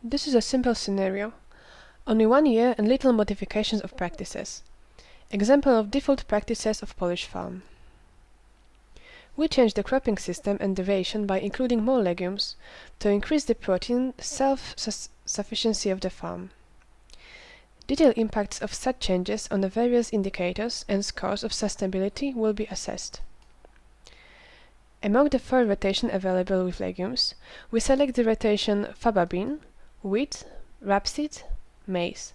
This is a simple scenario. Only 1 year and little modifications of practices. Example of default practices of Polish farm. We change the cropping system and duration by including more legumes to increase the protein self-sufficiency of the farm. Detailed impacts of such changes on the various indicators and scores of sustainability will be assessed. Among the 4 rotations available with legumes, we select the rotation faba bean, wheat, rapeseed, maize,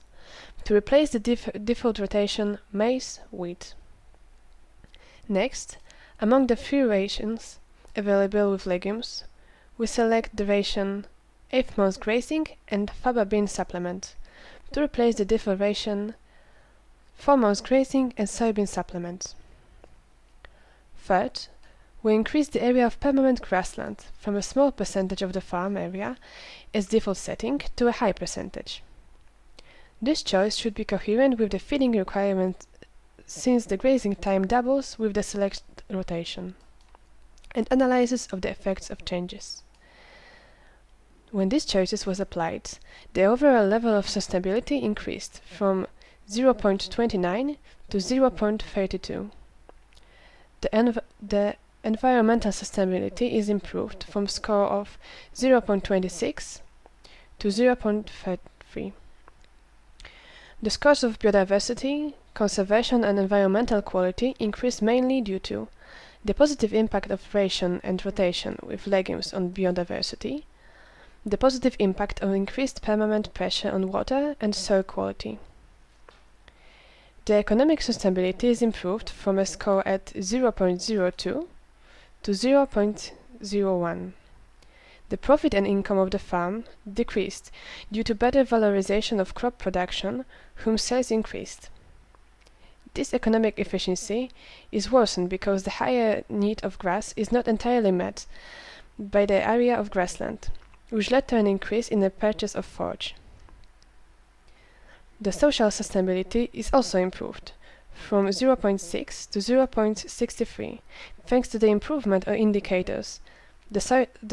to replace the default rotation maize, wheat. Next, among the 3 rations available with legumes, we select the ration 8th month grazing and faba bean supplement, to replace the default ration 4 months grazing and soybean supplement. Third, we increase the area of permanent grassland from a small percentage of the farm area as default setting to a high percentage. This choice should be coherent with the feeding requirement since the grazing time doubles with the select rotation, and analysis of the effects of changes. When these choices was applied, the overall level of sustainability increased from 0.29 to 0.32. The environmental sustainability is improved from score of 0.26 to 0.33. The scores of biodiversity, conservation and environmental quality increased mainly due to the positive impact of ration and rotation with legumes on biodiversity, the positive impact of increased permanent pressure on water and soil quality. The economic sustainability is improved from a score at 0.02 to 0.01. The profit and income of the farm decreased due to better valorization of crop production, whom sales increased. This economic efficiency is worsened because the higher need of grass is not entirely met by the area of grassland, which led to an increase in the purchase of forage. The social sustainability is also improved, from 0.6 to 0.63, thanks to the improvement of indicators, the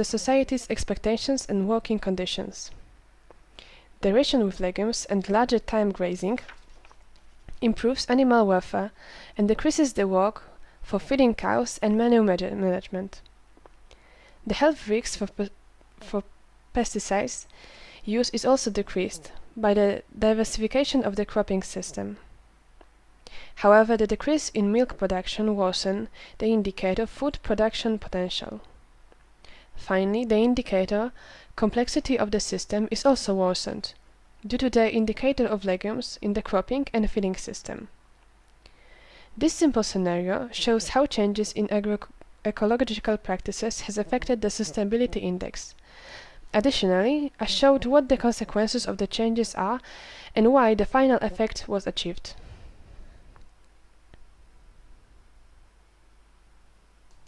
society's expectations and working conditions. The ration with legumes and larger time grazing improves animal welfare and decreases the work for feeding cows and manure management. The health risks for pesticides use is also decreased by the diversification of the cropping system. However, the decrease in milk production worsened the indicator food production potential. Finally, the indicator complexity of the system is also worsened due to the indicator of legumes in the cropping and feeding system. This simple scenario shows how changes in ecological practices has affected the sustainability index. Additionally, I showed what the consequences of the changes are and why the final effect was achieved.